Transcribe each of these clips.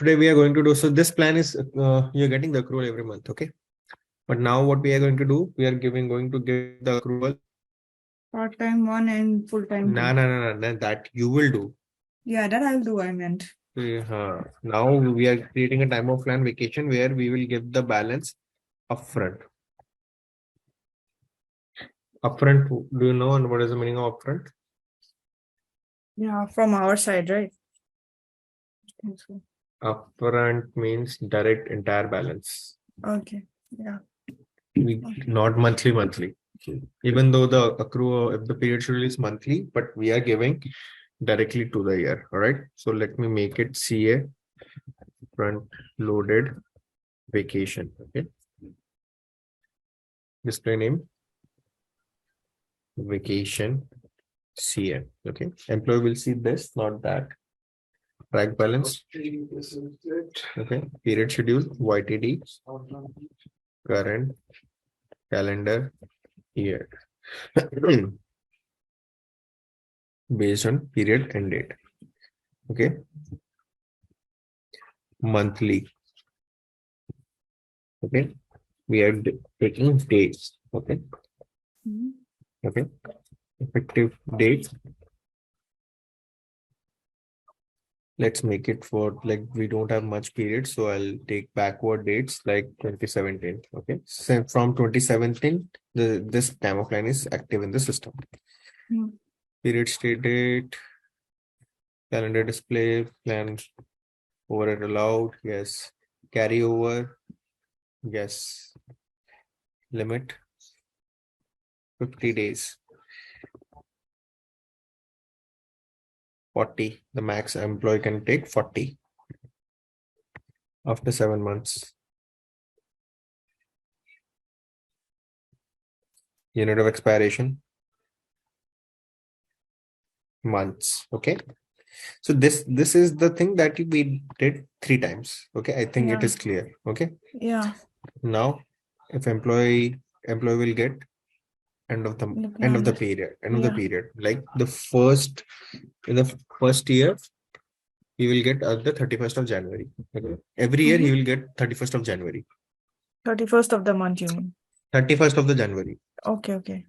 today we are going to do, so this plan is, you're getting the accrual every month, okay? But now what we are going to do, we are going to give the accrual. Part-time one and full-time No, two. no, no, no, that you will do. Yeah, that I'll do, I meant. Now we are creating a time of plan vacation where we will give the balance upfront. Upfront, do you know what is the meaning of upfront? Yeah, from our side, right? Upfront means direct entire balance. Okay. Yeah. Not monthly. Even though the accrue, if the period schedule is monthly, but we are giving directly to the year. All right. So let me make it CA front loaded vacation. Okay. Display name vacation CA. Okay. Employee will see this, not that. Track balance. Okay. Period schedule YTD. Current calendar year. Based on period and date. Okay. Monthly. Okay. We are taking dates. Okay. Okay. Effective date. Let's make it for, like, we don't have much period, so I'll take backward dates like 2017. Okay. So from 2017, this time of line is active in the system. Period state date, calendar display, plan override allowed, yes. Carry over, yes. Limit 50 days. 40. The max employee can take 40 after 7 months. Unit of expiration, months. Okay. So this is the thing that we did 3 times. Okay. I think it is clear. Okay. Yeah. Now, if employee will get end of the period, like the first, in the first year, he will get the 31st of January. Okay. Every year he will get 31st of January. 31st of the month, you mean? 31st of the January. Okay, okay.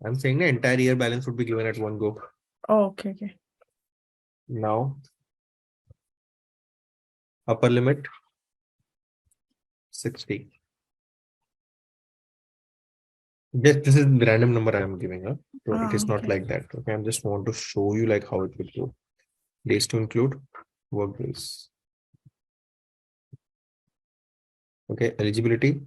I'm saying the entire year balance would be given at one go. Oh, okay, okay. Now, upper limit 60. This is the random number I am giving up. So it is not like that. Okay, I just want to show you like how it will go. Days to include work days. Okay, eligibility.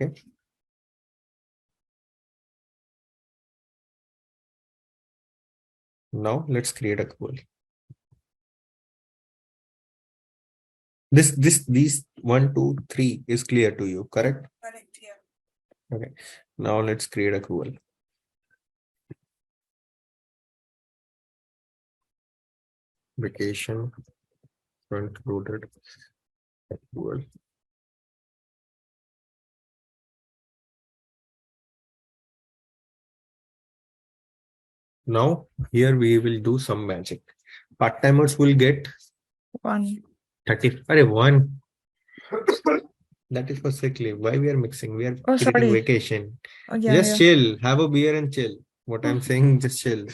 Okay. Now let's create a goal. These 1, 2, 3 is clear to you, correct? Correct, yeah. Okay. Now let's create a goal. Vacation front loaded goal. Now here we will do some magic. Part-timers will get 1. 30. Array 1. That is for sick leave. Why we are mixing? We are creating vacation. Oh, yeah, Just chill. Have a beer and chill. What I'm saying, just chill.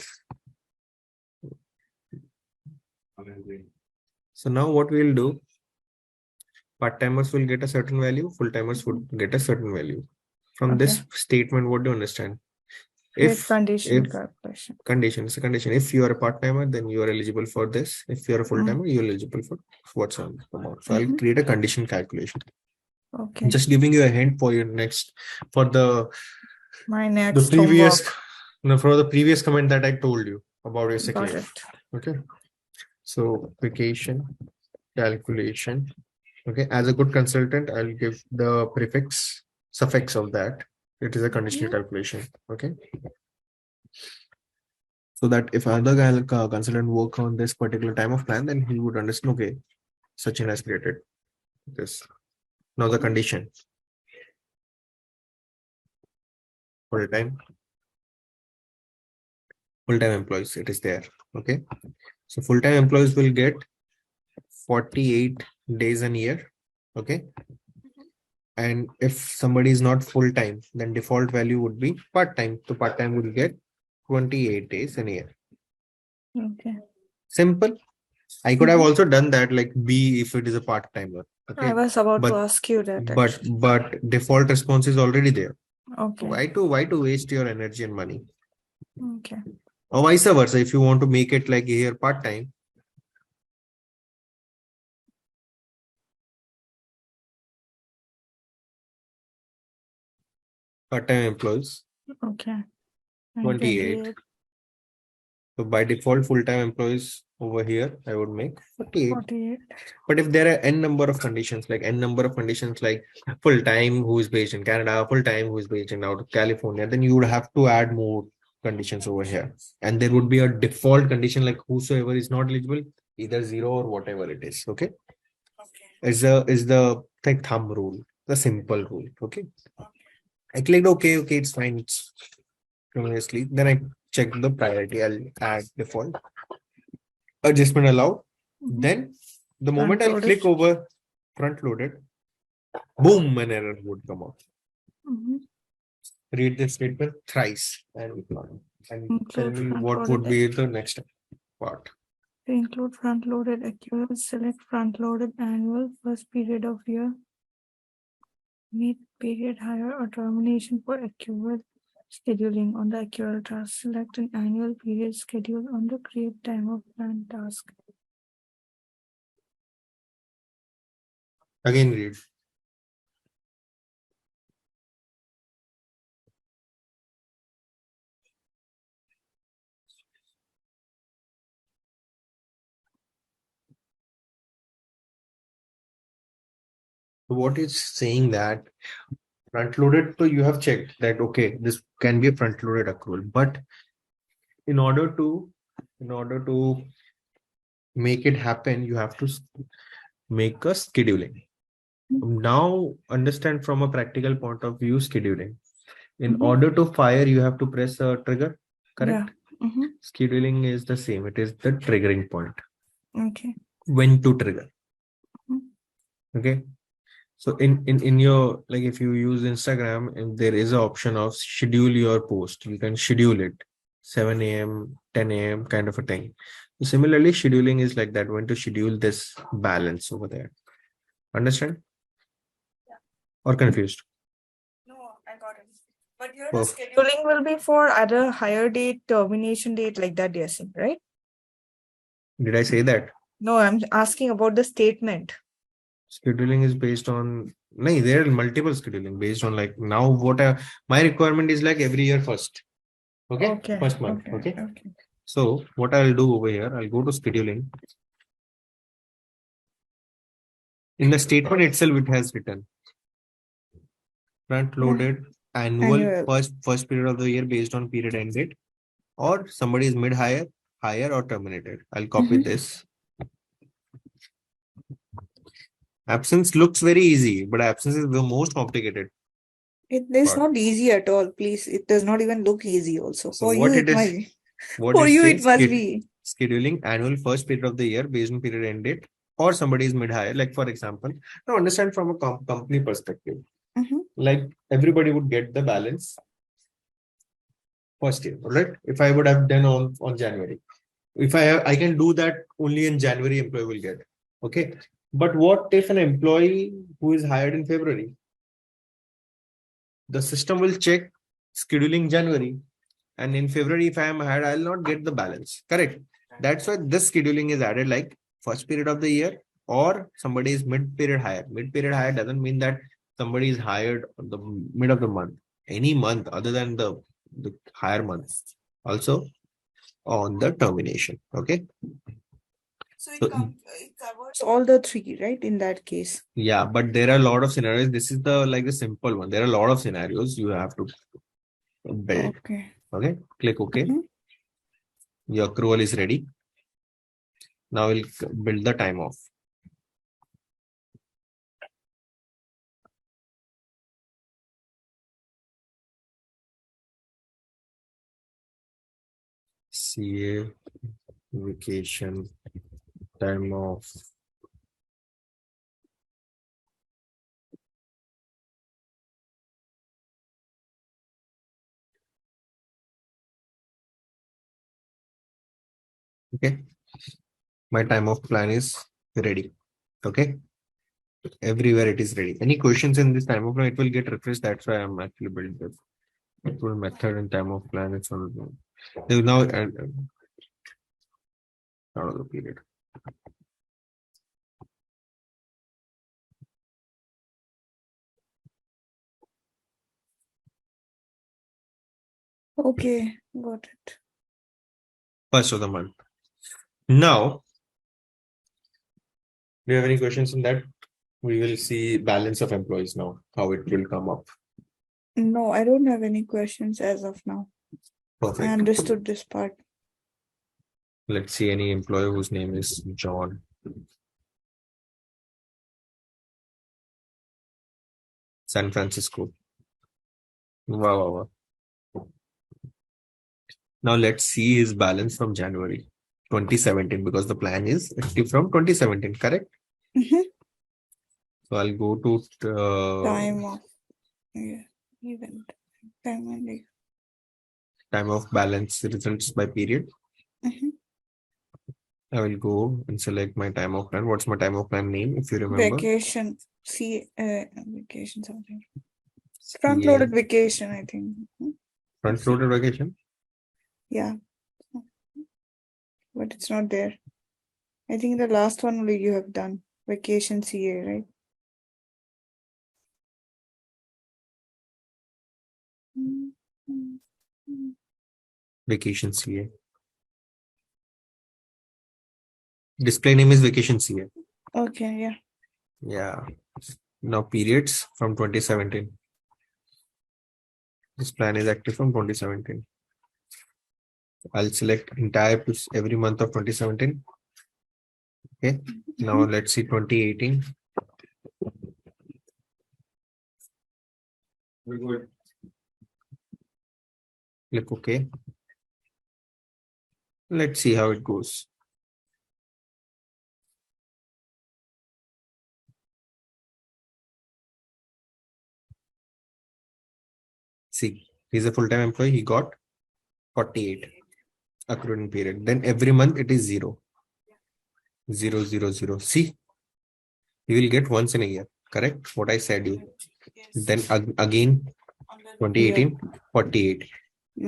So now what we'll do, part-timers will get a certain value, full-timers would get a certain value. From this statement, what do you understand? If condition it's a condition. If you are a part-timer, then you are eligible for this. If you are a full-timer, you're eligible for what's on the amount. So I'll create a condition calculation. Okay. Just giving you a hint for your next, for the next previous homework. no, for the previous comment that I told you about your sick Got leave. it. Okay. So vacation calculation. Okay. As a good consultant, I'll give the prefix suffix of that. It is a conditional calculation. Okay. So that if other consultant work on this particular time of plan, then he would understand, okay, Sachin has created this. Now the condition. full-time employees, it is there. Okay, so full-time employees will get 48 days a year. Okay, and if somebody is not full-time, then default value would be part-time. So part-time will get 28 days a year. Okay. Simple. I could have also done that like B if it is a part-timer. I Okay, was about to but ask you that but actually. but default response is already there. Okay. Why to waste your energy and money? Okay. Or vice versa, if you want to make it like here part-time, part-time employees, Okay. And 28. 28, So by default, full-time employees over here, I would make 48. 48. But if there are n number of conditions, like full-time who is based in Canada, full-time who is based in out of California, then you would have to add more conditions over here. And there would be a default condition like whosoever is not eligible, either zero or whatever it is. Okay. Okay. Is the like thumb rule, the simple rule. Okay. I clicked okay, it's fine. It's continuously. Then I check the priority. I'll add default. Adjustment allowed. Then the moment I'll Front-loaded. click over front loaded, boom, an error would come up. Read this statement thrice and tell me what would be the next part. To include front-loaded accrual, select front-loaded annual first period of year. Meet period hire or termination for accrual scheduling on the accrual task. Select an annual period schedule on the create time of plan task. Again, read. What is saying that front loaded? So you have checked that okay, this can be a front loaded accrual, but in order to make it happen, you have to make a scheduling. Now understand from a practical point of view scheduling. In order to fire, you have to press a trigger, correct? Scheduling is the same. It is the triggering point. Okay. When to trigger. Okay. So in your, like if you use Instagram and there is an option of schedule your post, you can schedule it 7 a.m., 10 a.m. kind of a thing. So similarly, scheduling is like that, when to schedule this balance over there. Understand? Or confused? No, I got it. But here the scheduling will be for other hire date, termination date, like that, you're saying, right? Did I say that? No, I'm asking about the statement. Scheduling is based on, no, there are multiple scheduling based on like now my requirement is like every year first. Okay. First month. Okay. So what I'll do over here, I'll go to scheduling. In the statement itself, it has written front loaded annual first period of the year based on period end date, or somebody is mid hire, or terminated. I'll copy this. Absence looks very easy, but absence is the most complicated. It is not easy at all, please. It does not even look easy also. So For you, it might be. what For it you, says, it must be. scheduling annual first period of the year based on period end date, or somebody is mid hire. Like for example, now understand from a company perspective, like everybody would get the balance first year, right? If I would have done on January, if I can do that only in January, employee will get. Okay. But what if an employee who is hired in February? The system will check scheduling January, and in February, if I am hired, I'll not get the balance. Correct. That's why this scheduling is added like first period of the year, or somebody is mid-period hire. Mid-period hire doesn't mean that somebody is hired on the mid of the month. Any month other than the higher month. Also on the termination. Okay. So it covers all the three, right? In that case. Yeah, but there are a lot of scenarios. This is the simple one. There are a lot of scenarios you have to build. Okay. Okay. Click OK. Your accrual is ready. Now we'll build the time off. CA vacation time off. Okay, my time off plan is ready. Okay, everywhere it is ready. Any questions in this time of plan? It will get refreshed. That's why I'm actually building this. Actual method and time of plan. It's all they will now out of the period. Okay, got it. First of the month. Now, do you have any questions on that? We will see balance of employees now, how it will come up. No, I don't have any questions as of now. I Perfect. understood this part. Let's see any employee whose name is John. San Francisco. Wow, wow, wow. Now let's see his balance from January 2017 because the plan is active from 2017, correct? Mhm. So I'll go to Time off. Yeah. Event. Time and leave. time of balance results by period. Mhm. I will go and select my time of plan. What's my time of plan name, if you remember? Vacation. See, vacation something. Front CA, loaded vacation, I think. front loaded vacation. Yeah, but it's not there. I think the last one only you have done. Vacation CA, right? Vacation CA. Display name is vacation CA. Okay, yeah. Yeah. Now periods from 2017. This plan is active from 2017. I'll select entire every month of 2017. Okay. Now let's see 2018. We're good. Click OK. Let's see how it goes. See, he's a full-time employee. He got 48 accrued in period. Then every month it is 0. 0, 0, 0. See, you will get once in a year. Correct? What I said you. Then again, 2018, 48.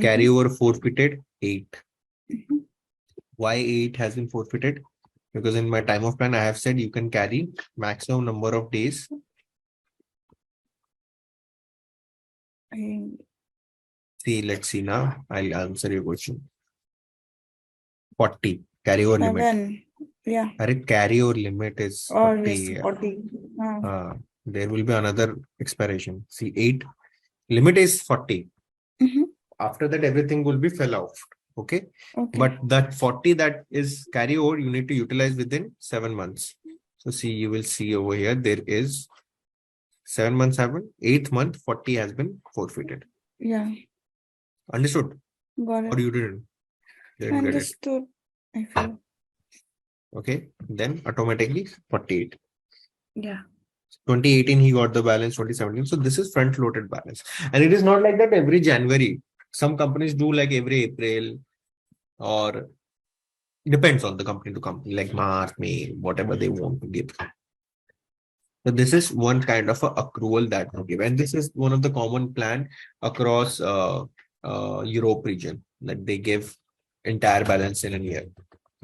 Carry over forfeited 8. Mhm. Why 8 has been forfeited? Because in my time of plan, I have said you can carry maximum number of days. See, let's see now. I'll answer your question. 40 carry over limit. 7. Yeah. Carry over limit is Or 40. yes, 40. There will be another expiration. See, 8 limit is 40. Mhm. After that, everything will be fell off. Okay. Okay. But that 40 that is carry over, you need to utilize within 7 months. So see, you will see over here, there is 7 months happened. 8th month, 40 has been forfeited. Yeah. Understood? Got it. Or you didn't get it. Understood. I feel. Okay. Then automatically 48. Yeah. 2018 he got the balance, 2017. So this is front loaded balance. And it is not like that every January. Some companies do like every April, or depends on the company to company, like March, May, whatever they want to give. So this is one kind of a accrual that we give. And this is one of the common plan across Europe region, that they give entire balance in a year.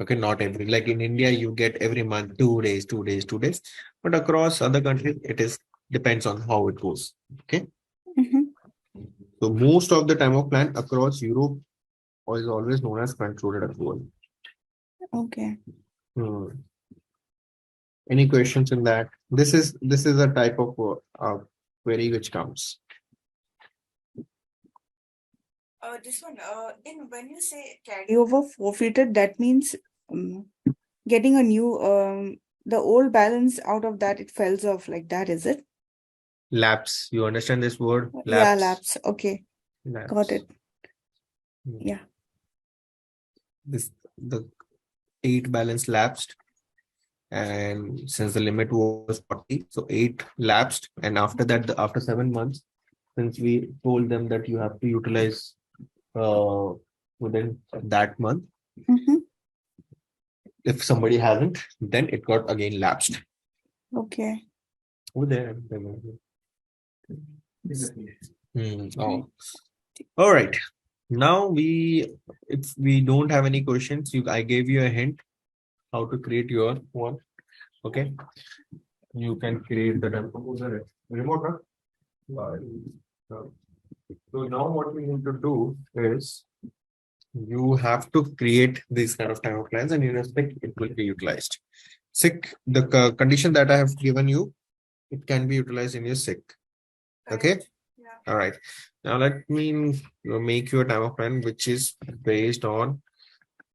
Okay, not every, like in India, you get every month 2 days, 2 days, 2 days. But across other countries, it is depends on how it goes. Okay. Mhm. So most of the time of plan across Europe is always known as front-loaded accrual. Okay. Hmm. Any questions in that? This is a type of query which comes. This one, in when you say carry over forfeited, that means getting a new the old balance out of that it falls off like that, is it? Lapse. You understand this word? Yeah, Lapse. lapse. Okay, got Lapse. it. Yeah. this the eight balance lapsed, and since the limit was 40, so eight lapsed, and after that, after 7 months, since we told them that you have to utilize uh within that month, Mm-hmm. if somebody hasn't, then it got again lapsed. Okay. Over there. Oh, all right. Now if we don't have any questions, I gave you a hint how to create your one. Okay, you can create the tempo user remote. Huh? So now what we need to do is you have to create these kind of time plans, and in respect it will be utilized. Sick, the condition that I have given you, it can be utilized in your sick. Okay. Yeah. All right. Now let me make you a time of plan which is based on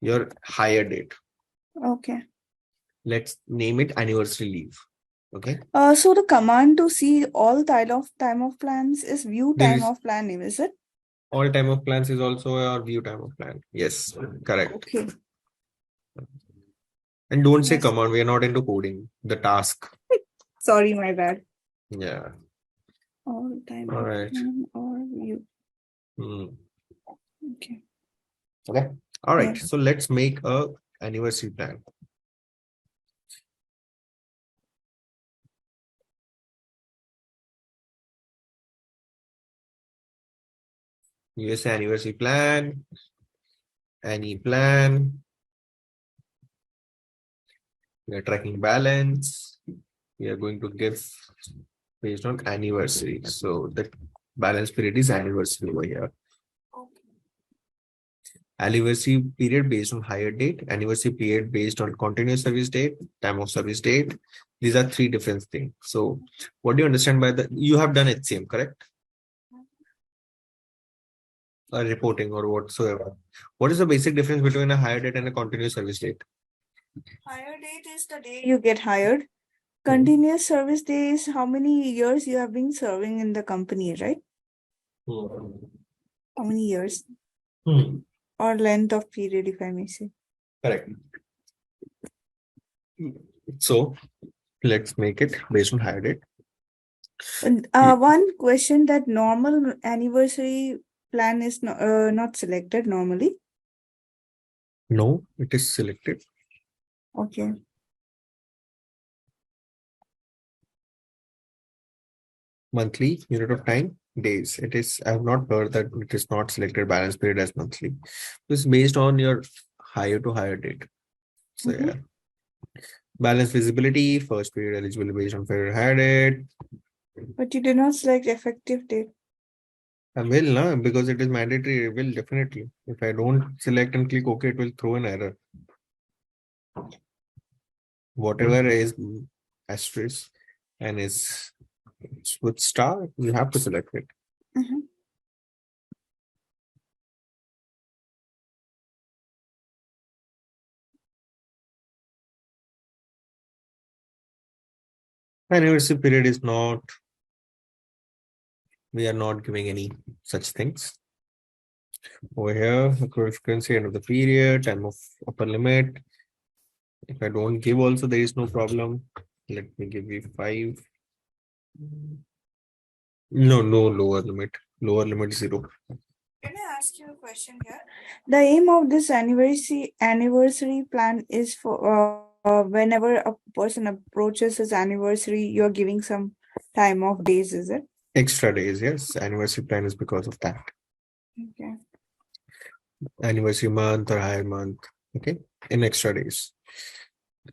your hire date. Okay. Let's name it anniversary leave. Okay. So the command to see all time of plans is view There time is of plan name, is it? all time of plans is also our view time of plan. Yes, correct. Okay. And don't say Yes. command. We are not into coding. The task. Sorry, my bad. Yeah. All time All of right. plan or view. Hmm. Okay. Okay. All right. Yes. So let's make a anniversary plan. US anniversary plan, any plan. We are tracking balance. We are going to give based on anniversary. So the balance period is anniversary over here. Anniversary period based on hire date, anniversary period based on continuous service date, time of service date. These are three different things. So what do you understand by the, you have done HCM, correct? Or reporting or whatsoever. What is the basic difference between a hire date and a continuous service date? Hire date is the day you get hired. Hmm. Continuous service day is how many years you have been serving in the company, right? Hmm. How many years Hmm. or length of period, if I may say. Correct. So let's make it based on hire date. And, one question that normal anniversary plan is not selected normally. No, it is selected. Okay. Monthly unit of time, days. It is, I have not heard that it is not selected balance period as monthly. It's based on your hire to hire date. So Mm-hmm. yeah. Balance visibility, first period eligible based on fair hire date. But you did not select effective date. I will now because it is mandatory. It will definitely. If I don't select and click OK, it will throw an error. Whatever is asterisk and is with star, you have to select it. Mm-hmm. Anniversary period is not, we are not giving any such things. Over here, accrual frequency, end of the period, time of upper limit. If I don't give also, there is no problem. Let me give you 5. No, no lower limit. Lower limit 0. Can I ask you a question here? The aim of this anniversary plan is for whenever a person approaches his anniversary, you're giving some time of days, is it? Extra days, yes. Anniversary plan is because of that. Okay. Anniversary month or higher month. Okay. In extra days.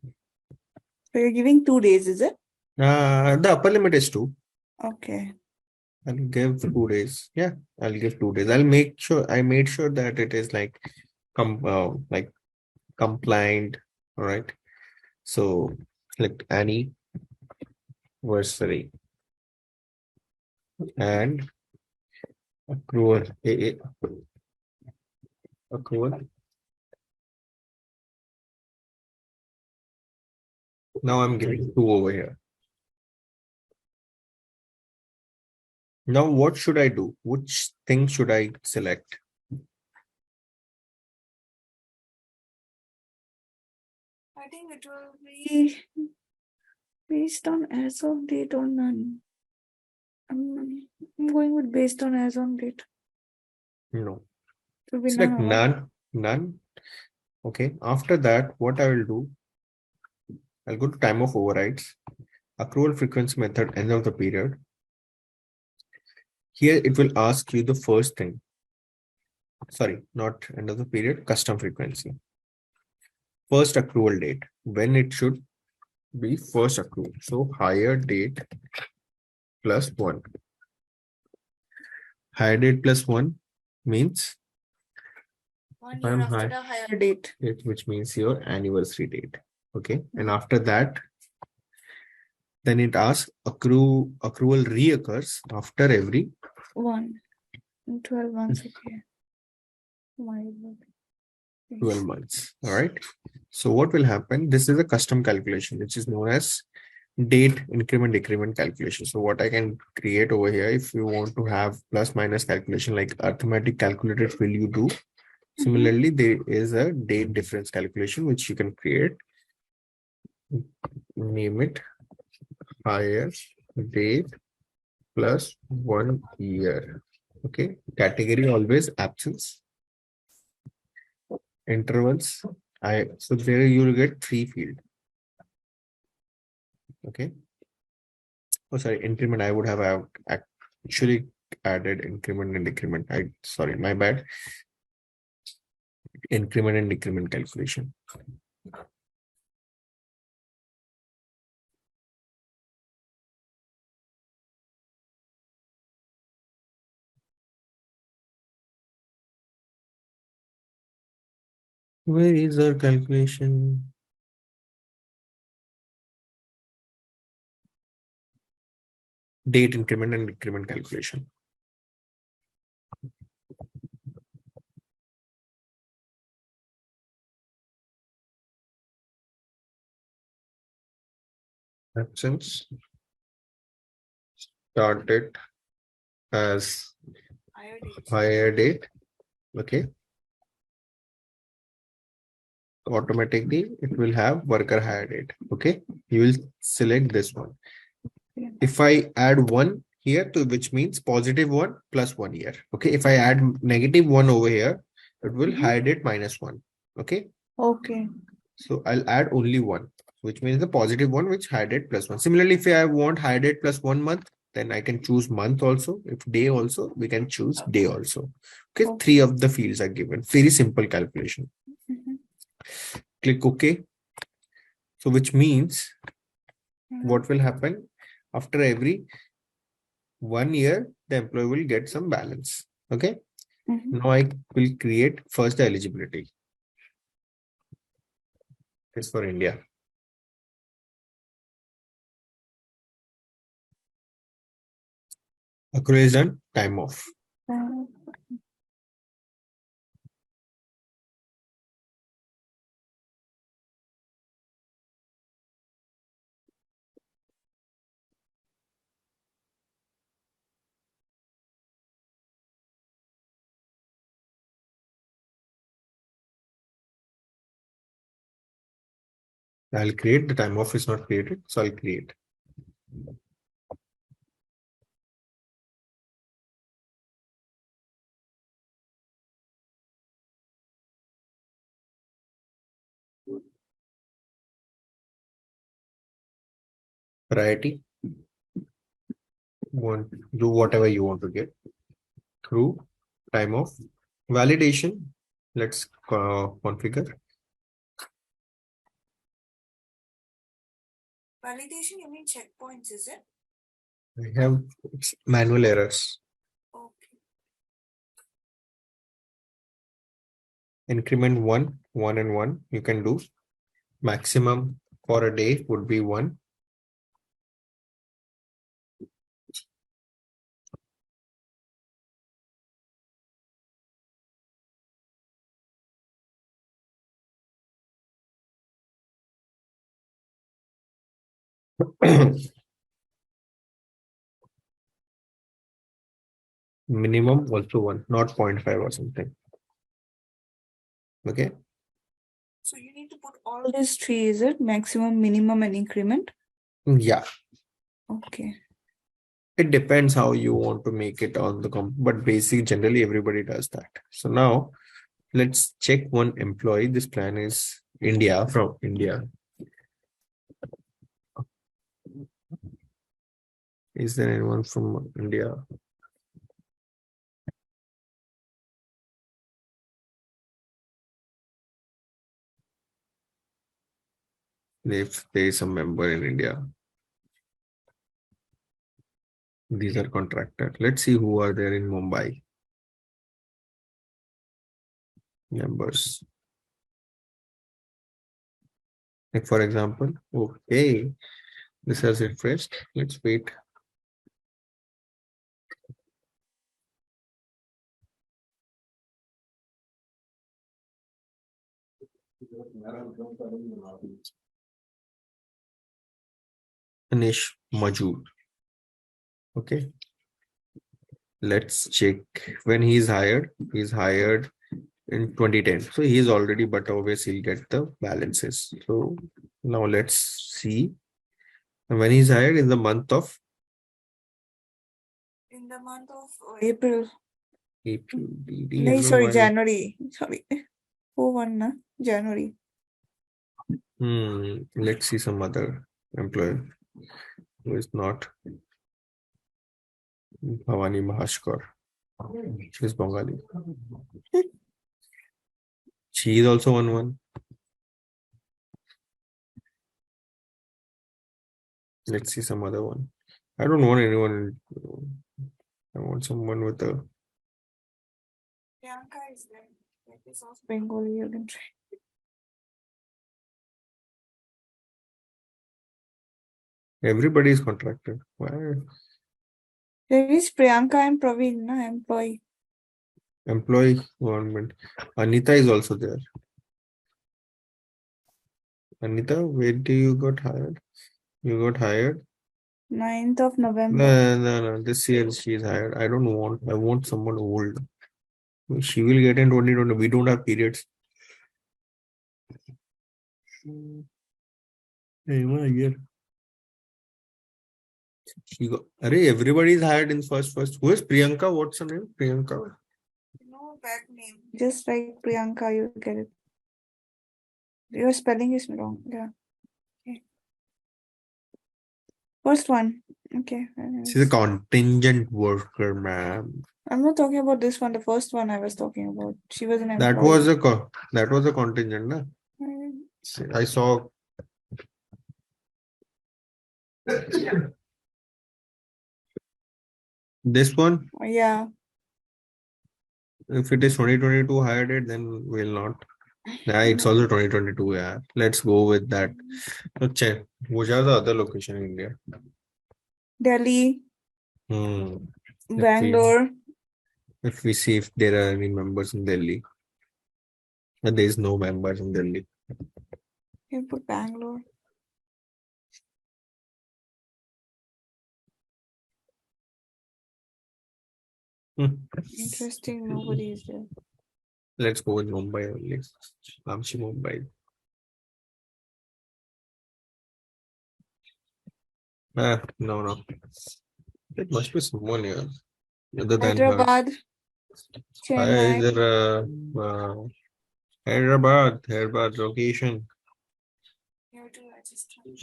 So you're giving 2 days, is it? The upper limit is 2. Okay. I'll give 2 days. Yeah, I'll give 2 days. I'll make sure I made sure that it is like compliant. All right. So like anniversary and accrual. Accrual. Now I'm giving 2 over here. Now what should I do? Which thing should I select? think it will be based on as on date or none. I'm going with based on as on date. No. It will be Select none. none, none. Okay. After that, what I will do, I'll go to time of overrides, accrual frequency method, end of the period. Here it will ask you the first thing. Sorry, not end of the period, custom frequency. First accrual date, when it should be first accrual. So higher date plus one. Higher date plus one means 1 year after the higher date. which means your anniversary date. Okay. And after that, then it asks accrual reoccurs after every 12 months. Okay. My God. 12 months. All right. So what will happen? This is a custom calculation, which is known as date increment decrement calculation. So what I can create over here, if you want to have plus minus calculation like arithmetic calculated will you do. Similarly, there is a date difference calculation which you can create. Name it higher date plus 1 year. Okay. Category always absence. Intervals. So there you will get 3 field. Okay. Oh, sorry, increment. I would have actually added increment and decrement. Sorry, my bad. Increment and decrement calculation. Where is our calculation? Date increment and decrement calculation. Absence. Start date as higher date. Okay. Automatically, it will have worker hire date. Okay. You will select this one. If I add one here, to which means positive one plus 1 year. Okay. If I add negative one over here, it will hire date minus one. Okay. Okay. So I'll add only one, which means the positive one, which hire date plus one. Similarly, if I want hire date plus 1 month, then I can choose month also. If day also, we can choose day also. Okay. 3 of the fields are given. Very simple calculation. Click OK. So which means what will happen after every 1 year, the employee will get some balance. Okay. Now I will create first the eligibility. It's for India. Accrual is done. Time off. I'll create the time off is not created, so I'll create. Priority. Do whatever you want to get. Through time off. Validation. Let's configure. Validation, you mean checkpoints, is it? I have manual errors. Okay. Increment 1, 1 and 1 you can do. Maximum for a day would be 1. Minimum also 1, not 0.5 or something. Okay. So you need to put All these three, is it maximum, minimum, and increment? Yeah, Okay. it depends how you want to make it on the but basic generally everybody does that. So now let's check one employee. This plan is India, from India. Is there anyone from India? If there is a member in India, these are contracted. Let's see who are there in Mumbai. Members. Like for example, okay, this has refreshed. Let's wait. Anish Majur. Okay, let's check when he's hired. He's hired in 2010. So he's already, but obviously he'll get the balances. So now let's see. And when he's hired in the month of April. April, No, sorry, January. Sorry. Who won, na? January. Let's see some other employer who is not Bhavani Mahashkar. She's Bengali. She is also one. Let's see some other one. I don't want anyone. I want someone with a. Priyanka is there. That is also Bengali, you can try. Everybody is contracted. Why? There is Priyanka and Praveen, na, employee. Employee government. Anita is also there. Anita, where do you got hired? You got hired? 9th of November. No. This year she is hired. I don't want. I want someone old. She will get in 2020. We don't have periods. Year. She got. Arey, everybody is hired in first. Who is Priyanka? What's her name? Priyanka. No back name. Just like Priyanka, you get it. Your spelling is wrong. Yeah. Okay. First one. Okay. She's a contingent worker, ma'am. I'm not talking about this one. The first one I was talking about. She was an That employee. was a contingent, na? I saw. This one, Yeah. if it is 2022 hired it, then we'll not. Yeah, it's also 2022. Yeah, let's go with that. So check. Which are the other location in India? Delhi, Hmm. Bangalore. If we see if there are any members in Delhi, and there is no members in Delhi. You put Bangalore. Interesting. Nobody is there. Let's go with Mumbai only. Amshi Mumbai. No. It must be someone here other than her. Hyderabad, Chennai. Hyderabad location.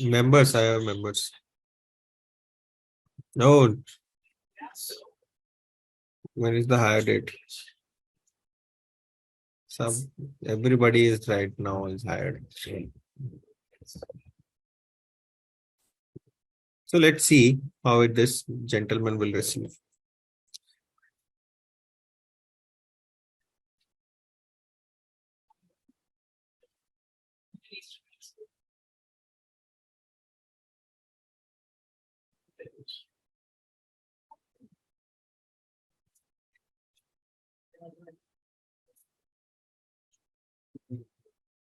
Members, I have members. No. When is the hire date? Everybody is right now is hired. So let's see how this gentleman will receive.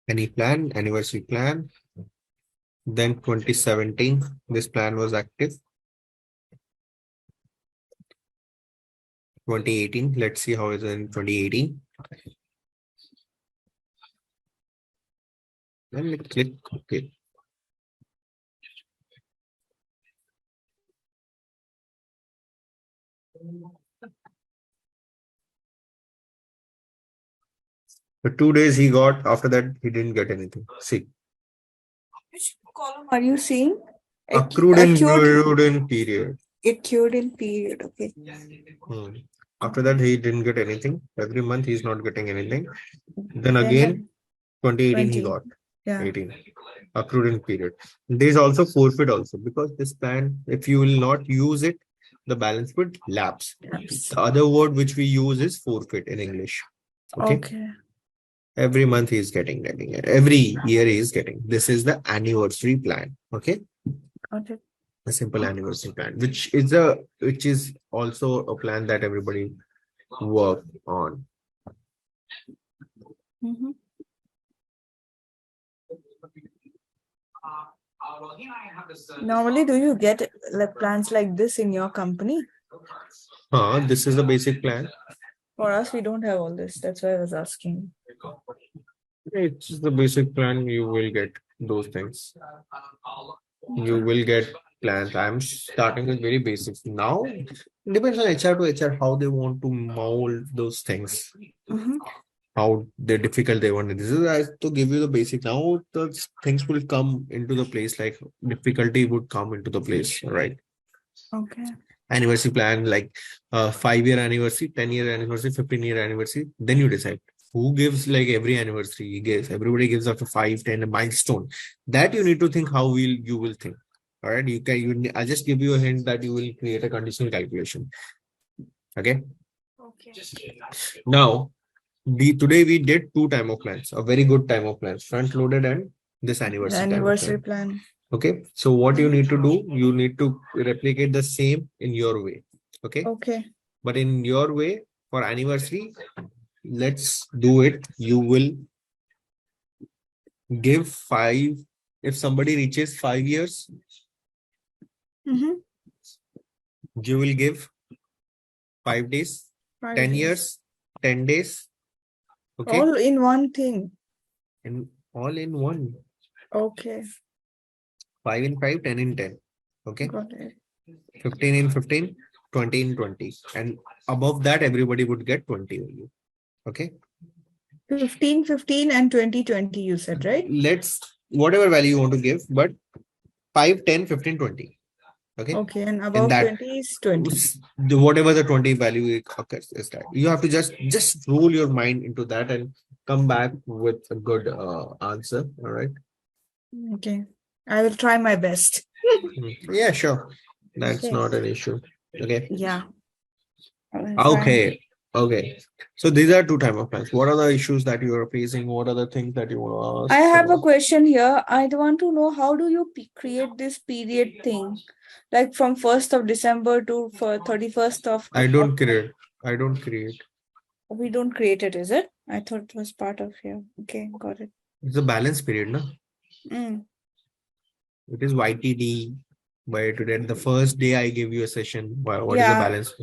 Any plan, anniversary plan. Then 2017, this plan was active. 2018, let's see how is it in 2018. Then click OK. For 2 days he got, after that he didn't get anything. See, Which column are you seeing? accrued in period. Accrued in period. Okay. Hmm. After that he didn't get anything. Every month he's not getting anything. Then Then again 2018 he 20. got Yeah. 18 accrued in period. There is also forfeit also, because this plan, if you will not use it, the balance would lapse. Yes. The other word which we use is forfeit in English. Okay. Okay. Every month he is getting it. Every year he is getting. This is the anniversary plan. Okay. Got it. A simple anniversary plan, which is also a plan that everybody work on. Mm-hmm. Normally, do you get like plans like this in your company? This is the basic plan. For us, we don't have all this. That's why I was asking. It's the basic plan. You will get those things. You will get plans. I'm starting with very basics. Now, depends on HR to HR how they want to mold those things, Mm-hmm. how they difficult they want it. This is as to give you the basic. Now the things will come into the place, like difficulty would come into the place, right? Okay. Anniversary plan, like 5-year anniversary, 10-year anniversary, 15-year anniversary. Then you decide who gives like every anniversary. He gives, everybody gives after 5, 10 a milestone. That you need to think how will you will think. All right, I'll just give you a hint that you will create a conditional calculation. Okay. Okay. Now, today we did 2 time of plans, a very good time of plans, front loaded and this The anniversary time of anniversary plan. plan. Okay. So what you need to do, you need to replicate the same in your way. Okay. Okay. But in your way, for anniversary, let's do it. You will give 5. If somebody reaches 5 years, Mm-hmm. you will give 5 days, 10 5 days. years, 10 days. Okay. All in one thing. And all in one. Okay. 5 in 5, 10 in 10. Okay. Got it. 15 in 15, 20 in 20. And above that, everybody would get 20 value. Okay. 15, 15, and 20, 20, you said, right? Let's, whatever value you want to give, but 5, 10, 15, 20. Okay. Okay. And In above that, 20 is 20. whatever the 20 value occurs is that you have to just roll your mind into that and come back with a good answer. All right. Okay. I will try my best. Yeah, sure. That's Okay. not an issue. Okay. Yeah. I will try. Okay. Okay. So these are 2 time of plans. What are the issues that you are facing? What are the things that you want to I ask have a for? question here. I want to know how do you create this period thing? Like from 1st of December to for 31st of I don't October. create. I don't create. We don't create it, is it? I thought it was part of here. Okay, got it. It's a balance period, no? Mm. It is YTD. By today, the first day I give you a session. What is the Yeah, balance?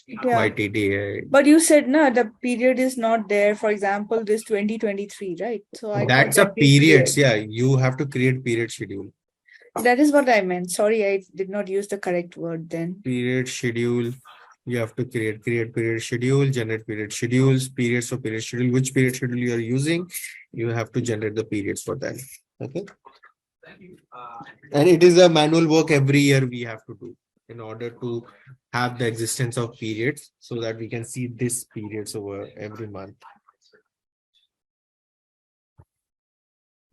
yeah. YTD. But you said no, the period is not there. For example, this 2023, right? So I thought That's a every periods. period. Yeah, you have to create period schedule. That is what I meant. Sorry, I did not use the correct word then. Period schedule. You have to create period schedule, generate period schedules, periods of period schedule. Which period schedule you are using, you have to generate the periods for that. Okay. And it is a manual work every year we have to do in order to have the existence of periods so that we can see this periods over every month.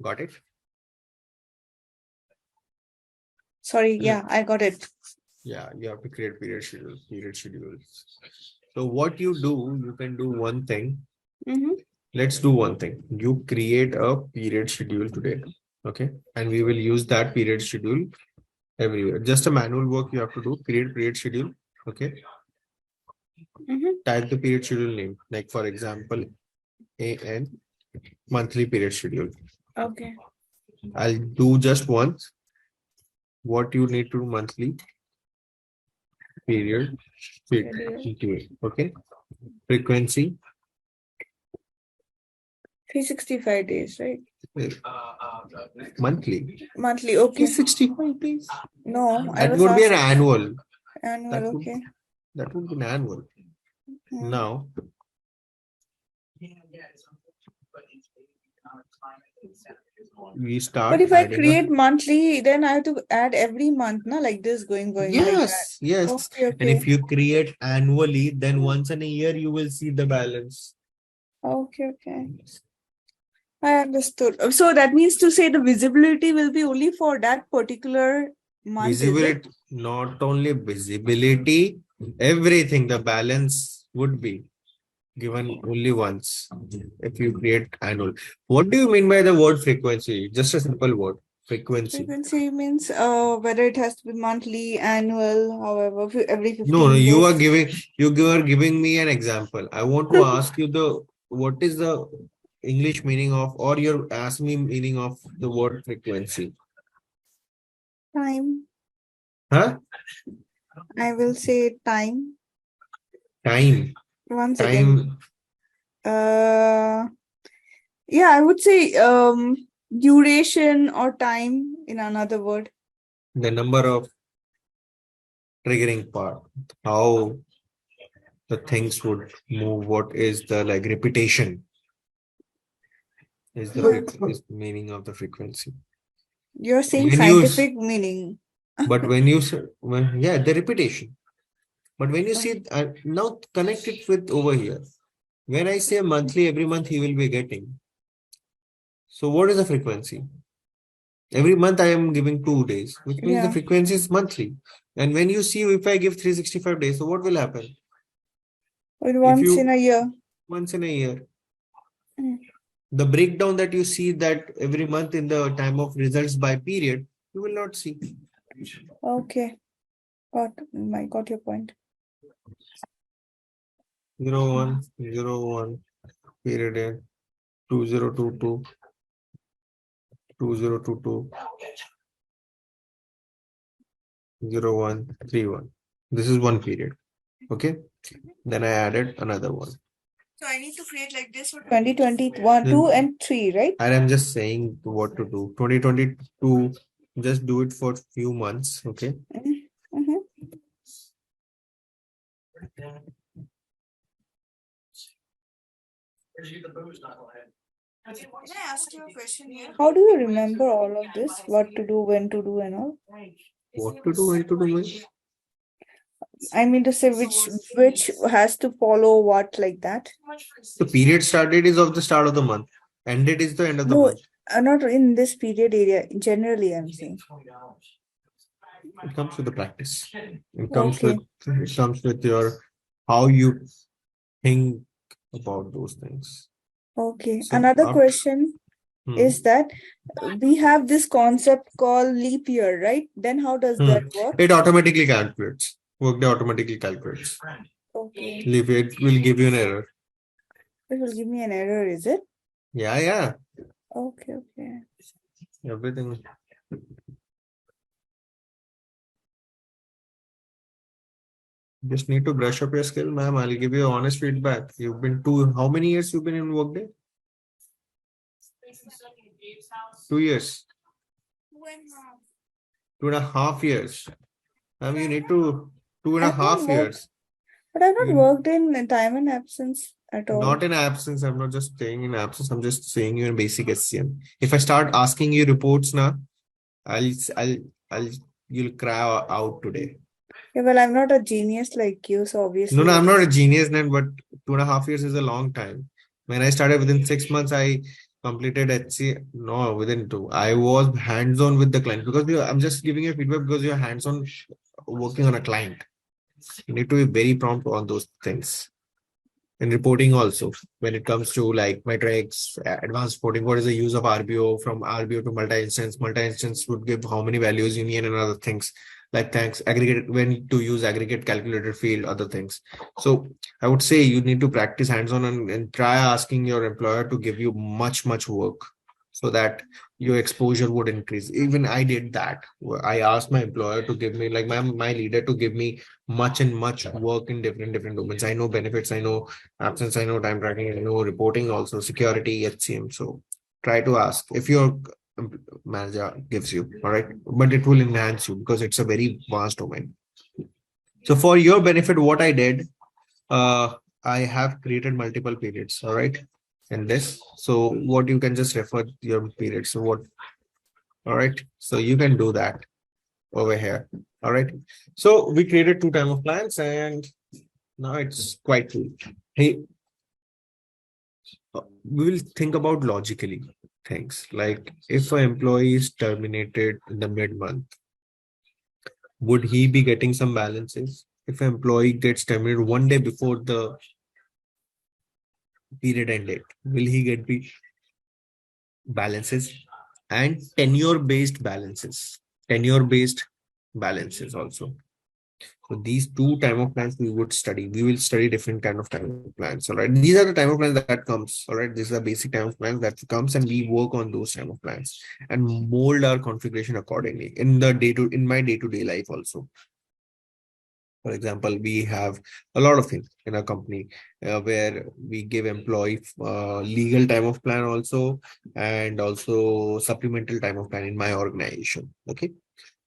Got it? Sorry, yeah, I got it. Yeah, you have to create period schedules. So what you do, you can do one thing. Mm-hmm. Let's do one thing. You create a period schedule today. Okay. And we will use that period schedule everywhere. Just a manual work you have to do. Create period schedule. Okay. Mm-hmm. Type the period schedule name. Like for example, AN monthly period schedule. Okay. I'll do just once. What you need to do monthly period Schedule. schedule. Okay. Frequency. 365 days, right? Monthly. Monthly, okay. 365 days. No, I That was would be an asking annual. annual, That would okay. that would be an annual. Hmm. Now we start But if I adding a create monthly, then I have to add every month, na? Like this, going like that. yes. Okay, And okay. if you create annually, then once in a year you will see the balance. Okay, okay. I understood. So that means to say the visibility will be only for that particular month, is it? Visibility, not only visibility, everything, the balance would be given only once if you create annual. What do you mean by the word frequency? Just a simple word, frequency. Frequency means whether it has to be monthly, annual, however, every No, 15 days. you are giving me an example. I want to ask you the what is the English meaning of, or you're asking me meaning of the word frequency. Time. Huh? I will say time. Time. One second. Time. Yeah, I would say duration or time in another word. The number of triggering part. How the things would move. What is the like repetition? Is the is the meaning of the frequency. You're saying When you scientific meaning. but when you when yeah the repetition. But when you see now connect it with over here. When I say monthly, every month he will be getting. So what is the frequency? Every month I am giving 2 days, which means the Yeah, frequency is monthly. And when you see if I give 365 days, so what will happen? If once in you a year. once in a year, Mm. the breakdown that you see that every month in the time of results by period, you will not see. Okay, got your point. 0101 period in 2022 2022 0131. This is one period. Okay. Then I added another one. So I need to create like this for 2021, 2 and 3, right? And I'm just saying what to do. 2022, just do it for few months. Okay. Mm-hmm. Can I ask you a question here? How do you remember all of this? What to do, when to do, and all? What to do, when to do, means I mean to say which has to follow what, like that. the period started is of the start of the month. Ended is the end of the No, month. not in this period area. Generally, I'm saying. It comes with the practice. Okay. It comes with your how you think about those things. Okay. So Another question is that we have this concept called leap year, right? Then how does that work? it automatically calculates. Workday automatically calculates. Okay. Leave it will give you an error. It will give me an error, is it? Yeah. Okay, okay. Everything. Just need to brush up your skill, ma'am. I'll give you honest feedback. You've been how many years you've been in Workday? 2 years. 2.5 years. I mean, you need to two and a I've not half worked, years. but I've not You worked in time and absence at all. not in absence. I'm not just saying in absence. I'm just saying you in basic SCM. If I start asking you reports now, I'll, I'll, I'll, you'll cry out today. Yeah, well, I'm not a genius like you, so obviously. No, I'm not a genius, then, but 2.5 years is a long time. When I started within 6 months, I completed HC. No, within two. I was hands-on with the client because I'm just giving you feedback because you're hands-on working on a client. You need to be very prompt on those things. And reporting also, when it comes to like metrics, advanced reporting, what is the use of RBO from RBO to multi-instance? Multi-instance would give how many values, union and other things like thanks, aggregate, when to use aggregate calculator field, other things. So I would say you need to practice hands-on and try asking your employer to give you much work so that your exposure would increase. Even I did that. I asked my employer to give me, like my leader to give me much and much work in different domains. I know benefits, I know absence, I know time tracking, I know reporting, also security, HCM. So try to ask if your manager gives you, all right, but it will enhance you because it's a very vast domain. So for your benefit, what I did, uh, I have created multiple periods, all right, in this. So what you can just refer your periods. So what, all right. So you can do that over here. All right. So we created two time of plans and now it's quite cool. Hey, we will think about logically things like if an employee is terminated in the mid-month, would he be getting some balances? If an employee gets terminated one day before the period end date, will he get the balances? And tenure based balances also. So these two time of plans we would study. We will study different kind of time of plans. All right. These are the time of plans that comes. All right. These are the basic time of plans that comes, and we work on those time of plans and mold our configuration accordingly in the in my day-to-day life also. For example, we have a lot of things in our company where we give employee legal time of plan also, and also supplemental time of plan in my organization. Okay.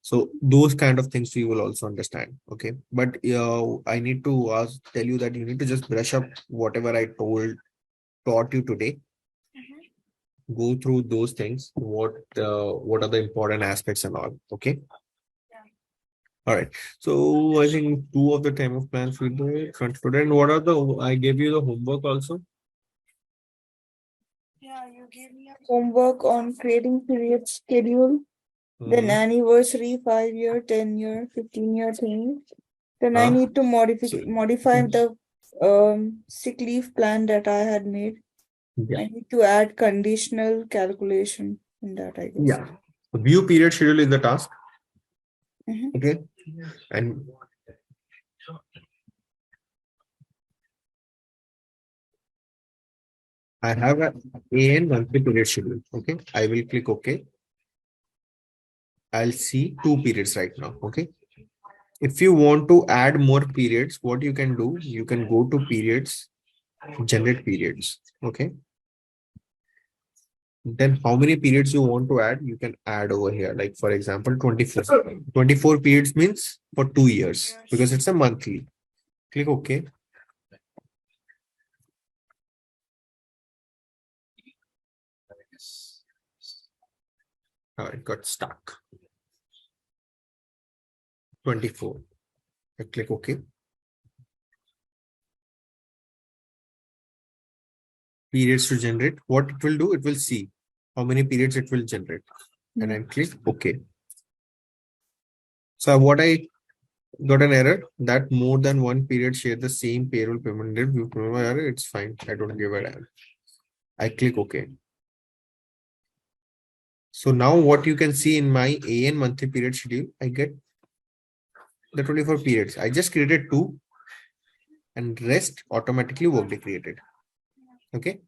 So those kind of things we will also understand. Okay. But I need to tell you that you need to just brush up whatever I taught you today. Go through those things. What are the important aspects and all. Okay. All right. So I think two of the time of plans we do concluded. And what are the, I gave you the homework also. Yeah, you gave me a homework on creating period schedule, then Mhm. anniversary, 5 year, 10 year, 15 year thing. Then I Huh? need to So, modify the sick leave plan that I had made. yeah. I need to add conditional calculation in that, I guess. Yeah. View period schedule in the task. Mhm. Okay. And I have a AN monthly period schedule. Okay. I will click OK. I'll see two periods right now. Okay. If you want to add more periods, what you can do, you can go to periods, generate periods. Okay. Then how many periods you want to add, you can add over here. Like for example, 24. 24 periods means for 2 years because it's a monthly. Click OK. It got stuck. 24. I click OK. Periods to generate. What it will do, it will see how many periods it will generate. And Yeah. then click OK. So what I got an error that more than one period share the same payroll payment date. You remember error, it's fine. I don't give a damn. I click OK. So now what you can see in my AN monthly period schedule, I get the 24 periods. I just created two and rest automatically Workday created. Okay.